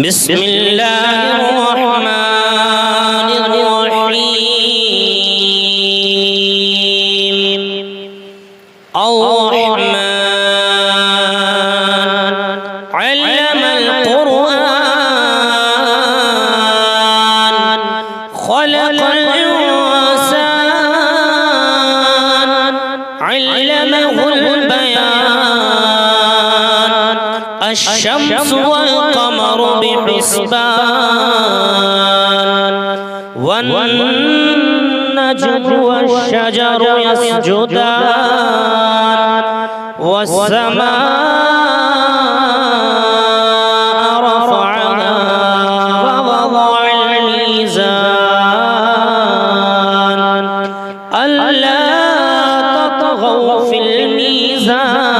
بسم الله الرحمن الرحيم الرحمن علم القرآن خلق الإنسان علمه البيان الشمس والقمر بحسبان والنجم والشجر يسجدان والسماء رفعها ووضع الميزان ألا تطغوا في الميزان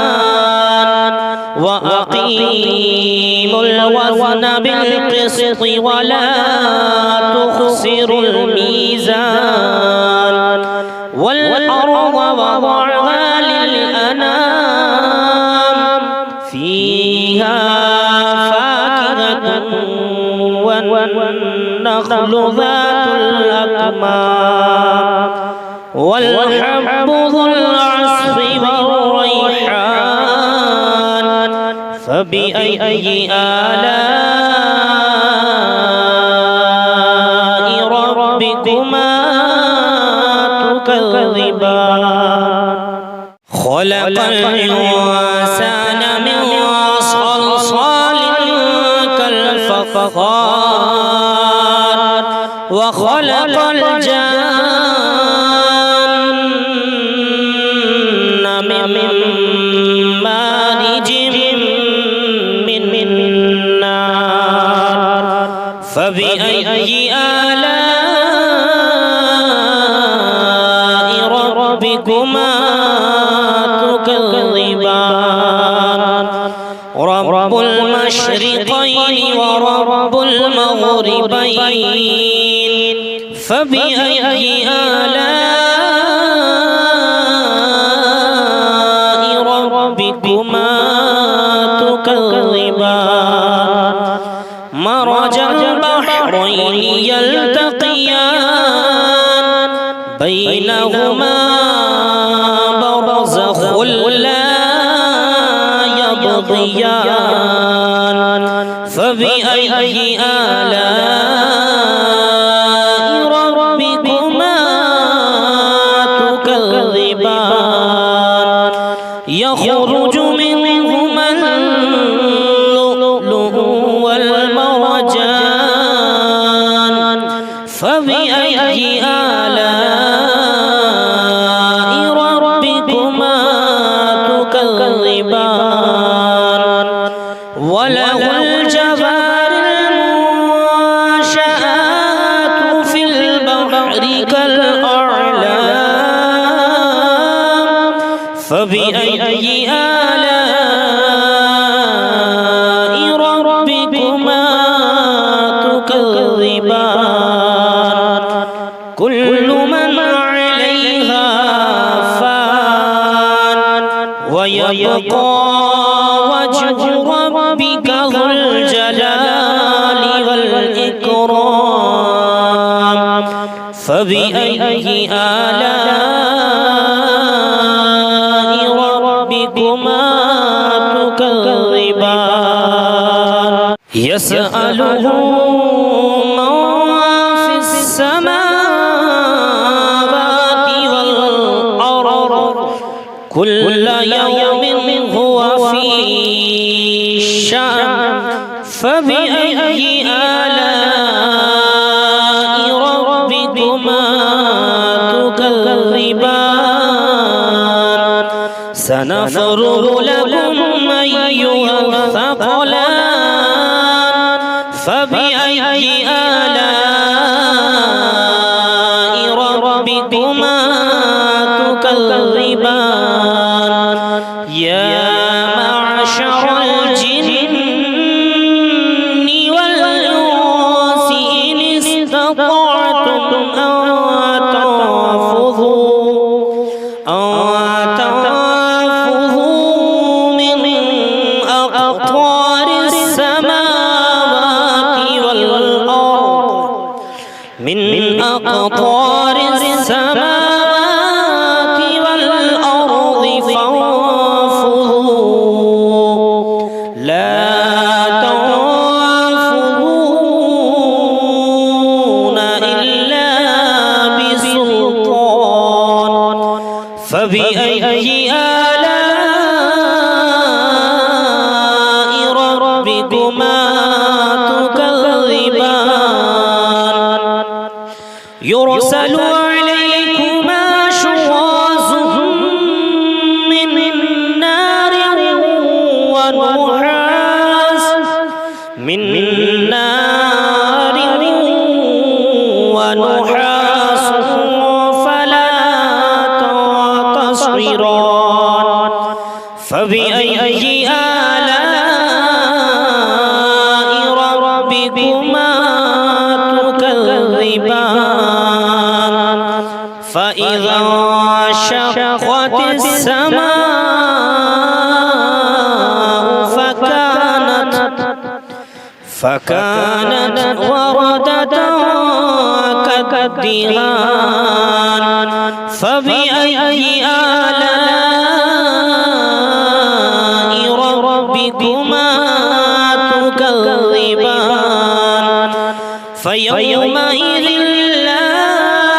وأقيموا الوزن بالقسط ولا تخسروا الميزان والأرض وضعها للأنام فيها فاكهة والنخل ذات الأكمام والحب ذو العصف والريحان فبأي آلاء ربكما تكذبان خلق الإنسان من صلصال كالفخار وخلق الجن من مارج من نار فبأي آلاء ربكما تكذبان رب المشرقين ورب المغربين فبأي آلاء ربكما تكذبان مرج البحرين يلتقيان بينهما برزخ لا يبغيان فبأي آلاء ربكما تكذبان يخرج منهما اللؤلؤ والمرجان فبأي آلاء ربكما تكذبان وله الجوار المنشآت في البحر كالأعلام فبأي آلاء ربكما تكذبان كل من عليها فان ويبقى وجه ربك ذو الجلال والإكرام فبأي آلاء ربكما تكذبان يسأله من في السماوات والأرض كل يوم هو في شأن فبأي آلاء ربكما تكذبان سنفرغ لكم أيها الثقلان فبأي آلاء ربكما تكذبان يا معشر الجن والإنس إن استطعتم أن تنفذوا من أقطار السماوات من أقطار السماوات والأرض فانفذوا لا تنفذون إلا بسلطان فبأي آلاء ربكما تكذبان يرسل عليكما شواظ من نار ونحاس فلا تنتصران فبأي آلاء ربكما تكذبان فإذا انشقت السماء فكانت وردة كالدهان فبأي آلاء ربكما تكذبان فيومئذ لا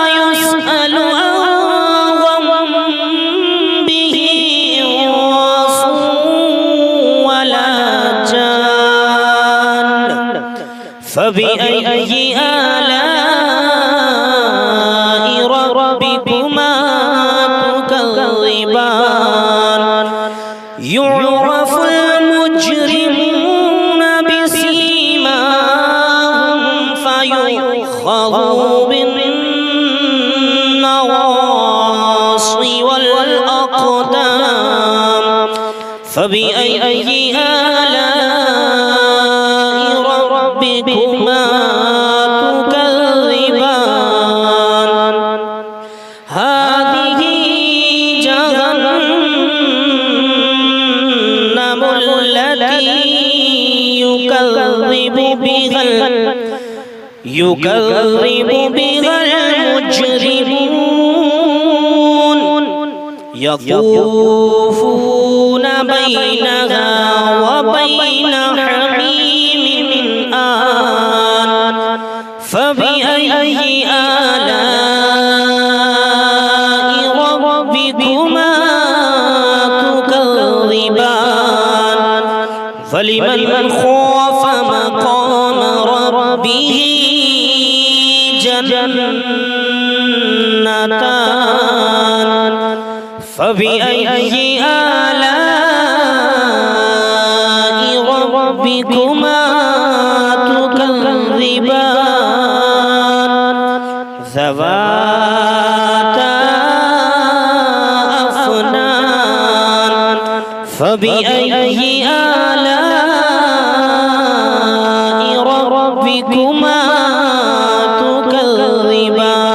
يسأل عن ذنبه إنس ولا جان فبأي آلاء ربكما تكذبان يعرف المجرمون بسيماهم فيؤخذ بالنواصي والأقدام فبأي آلاء ربكما تكذبان هذه جهنم التي يكذب بها المجرمون يطوفون بينها وبين حميم آن فبأي آلاء ربكما تكذبان فلمن خاف مقام ربه جنتان فبأي آلاء ربكما تكذبان ذواتا أفنان فبأي آلاء ربكما تكذبان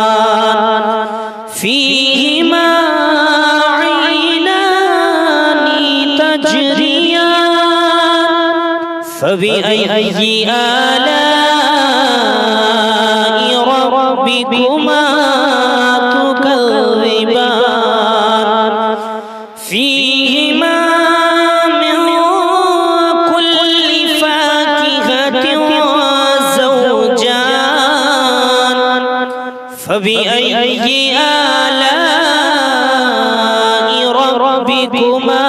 فيهما عينان تجريان فبأي آلاء ربكما تكذبان فيهما من كل فاكهة زوجان فبأي آلاء ربكما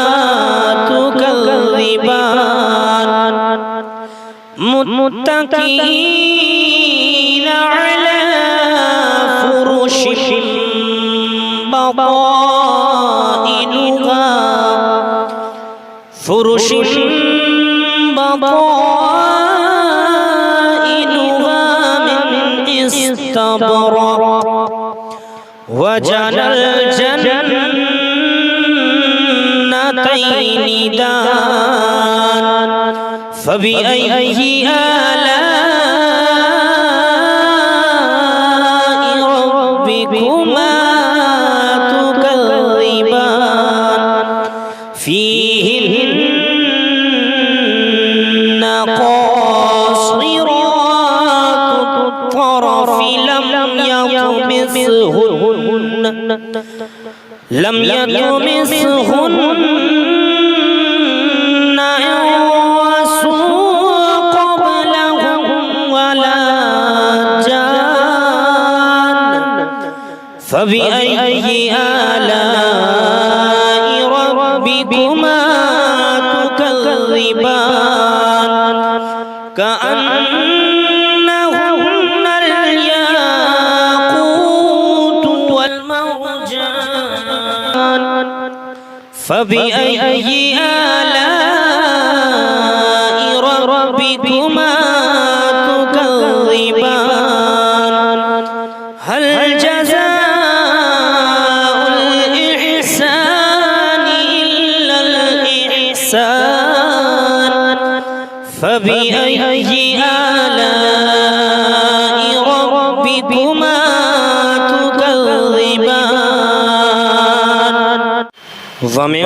تكذبان متكئين على فرش بطائنها من استبرق وجنى الجنتين دان فبأي آلاء ربكما تكذبان فيهن قاصرات الطرف لم لم يطمثهن إنس قبلهم ولا جان فبأي آلاء ربكما تكذبان كأنهن الياقوت والمرجان فبأي آلاء ربكما تكذبان هل جزاء الإحسان إلا الإحسان فبأي آلاء ربكما تكذبان ومن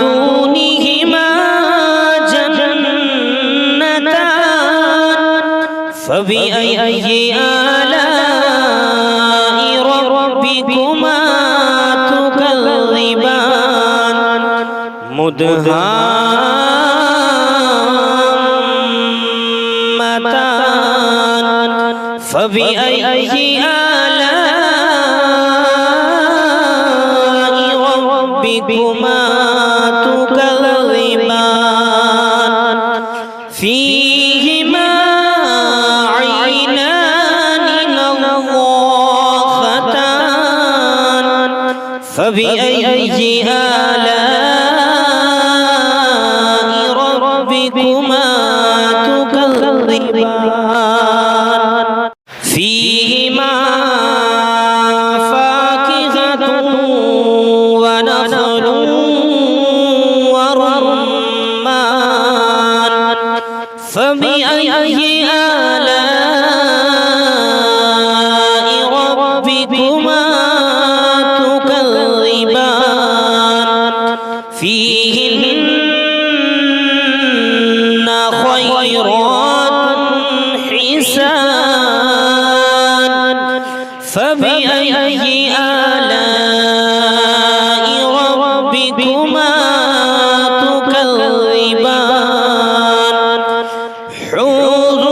دونهما جنتان فبأي آلاء ربكما تكذبان مدهامتان فبأي آلاء ربكما تكذبان فيهما عينان نضاختان فبأي آلاء ربكما تكذبان فيهما فاكهة ونخل ورمان فبأي آلاء ربكما تكذبان فيهن خيرات حسان فبأي آلاء ربكما تكذبان حور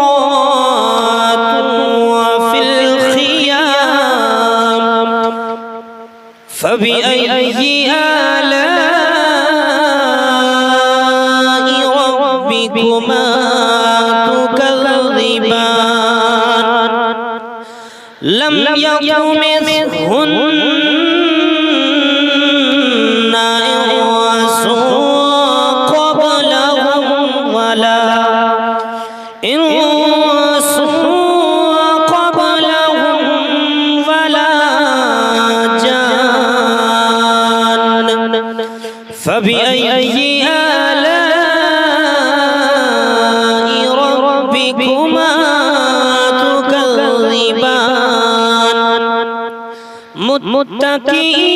مقصورات وفي الخيام فبأي آلاء ربكما تكذبان لم يطمثهن إنس قبلهم ولا إنس قبلهم ولا جان فبأي آلاء ربكما تكذبان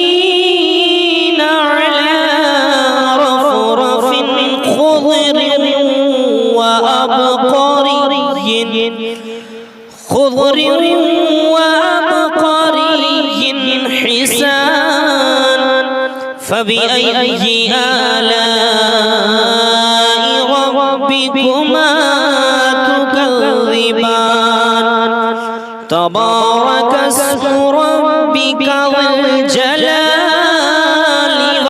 متكئين على رفرف خضر وأبقري حسان فبأي آلاء ربكما تكذبان تبارك اسم ربك ذو الجلال